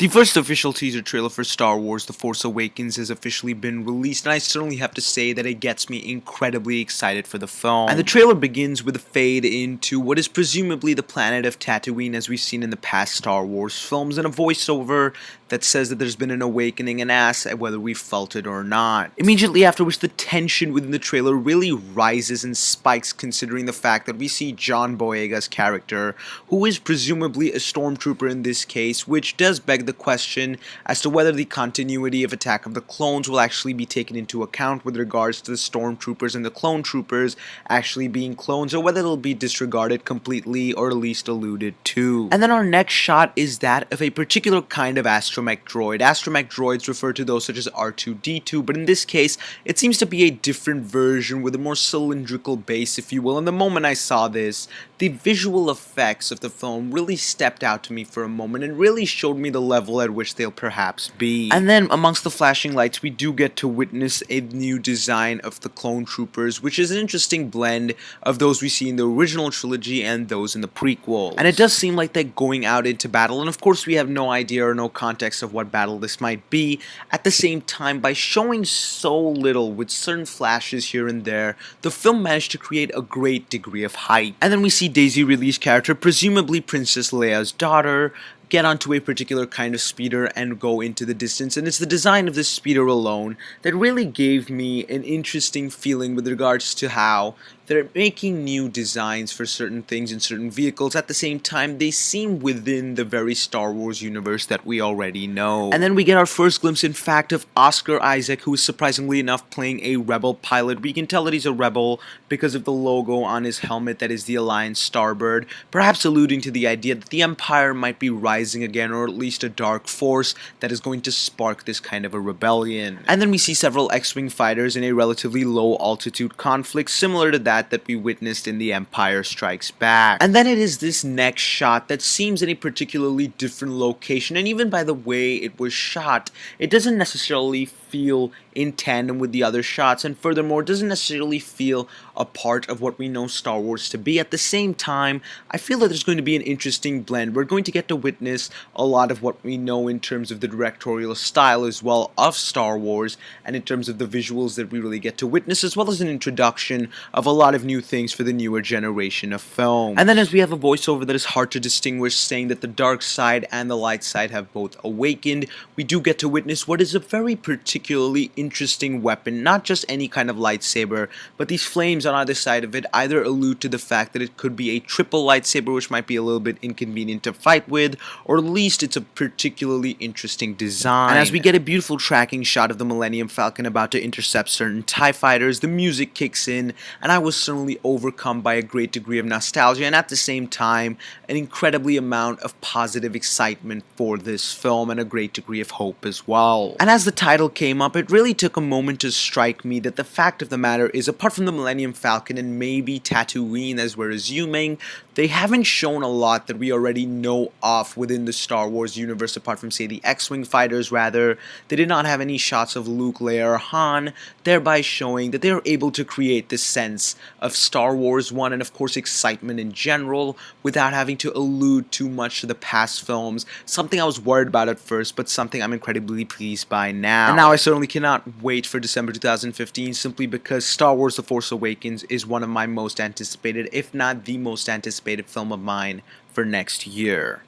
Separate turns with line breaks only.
The first official teaser trailer for Star Wars The Force Awakens has officially been released, and I certainly have to say that it gets me incredibly excited for the film. And the trailer begins with a fade into what is presumably the planet of Tatooine as we've seen in the past Star Wars films, and a voiceover that says that there's been an awakening and asks whether we felt it or not. Immediately after which the tension within the trailer really rises and spikes, considering the fact that we see John Boyega's character, who is presumably a stormtrooper in this case, which does beg the question as to whether the continuity of Attack of the Clones will actually be taken into account with regards to the stormtroopers and the clone troopers actually being clones, or whether it'll be disregarded completely or at least alluded to. And then our next shot is that of a particular kind of astromech droid. Astromech droids refer to those such as R2-D2, but in this case it seems to be a different version with a more cylindrical base, if you will. And the moment I saw this, the visual effects of the film really stepped out to me for a moment and really showed me the level at which they'll perhaps be. And then amongst the flashing lights we do get to witness a new design of the clone troopers, which is an interesting blend of those we see in the original trilogy and those in the prequels. And it does seem like they're going out into battle, and of course we have no idea or no context of what battle this might be. At the same time, by showing so little with certain flashes here and there, the film managed to create a great degree of hype. And then we see Daisy Ridley's character, presumably Princess Leia's daughter, get onto a particular kind of speeder and go into the distance, and it's the design of this speeder alone that really gave me an interesting feeling with regards to how they're making new designs for certain things in certain vehicles. At the same time, they seem within the very Star Wars universe that we already know. And then we get our first glimpse, in fact, of Oscar Isaac, who is surprisingly enough playing a rebel pilot. We can tell that he's a rebel because of the logo on his helmet that is the Alliance Starbird, perhaps alluding to the idea that the Empire might be rising again, or at least a dark force that is going to spark this kind of a rebellion. And then we see several X-Wing fighters in a relatively low altitude conflict similar to that we witnessed in The Empire Strikes Back. And then it is this next shot that seems in a particularly different location, and even by the way it was shot, it doesn't necessarily feel in tandem with the other shots, and furthermore doesn't necessarily feel a part of what we know Star Wars to be. At the same time, I feel that there's going to be an interesting blend. We're going to get to witness a lot of what we know in terms of the directorial style as well of Star Wars, and in terms of the visuals that we really get to witness, as well as an introduction of a lot of new things for the newer generation of film. And then as we have a voiceover that is hard to distinguish, saying that the dark side and the light side have both awakened, we do get to witness what is a very particularly interesting weapon, not just any kind of lightsaber, but these flames on either side of it either allude to the fact that it could be a triple lightsaber, which might be a little bit inconvenient to fight with, or at least it's a particularly interesting design. And as we get a beautiful tracking shot of the Millennium Falcon about to intercept certain TIE fighters, the music kicks in, and I was certainly overcome by a great degree of nostalgia, and at the same time an incredibly amount of positive excitement for this film, and a great degree of hope as well. And as the title came up, it really took a moment to strike me that the fact of the matter is, apart from the Millennium Falcon and maybe Tatooine as we're assuming, they haven't shown a lot that we already know of within the Star Wars universe, apart from, say, the X-Wing fighters. Rather, they did not have any shots of Luke, Leia, or Han, thereby showing that they are able to create this sense of Star Wars 1 and of course excitement in general without having to allude too much to the past films, something I was worried about at first, but something I'm incredibly pleased by now. And now I certainly cannot wait for December 2015, simply because Star Wars The Force Awakens is one of my most anticipated, if not the most anticipated film of mine for next year.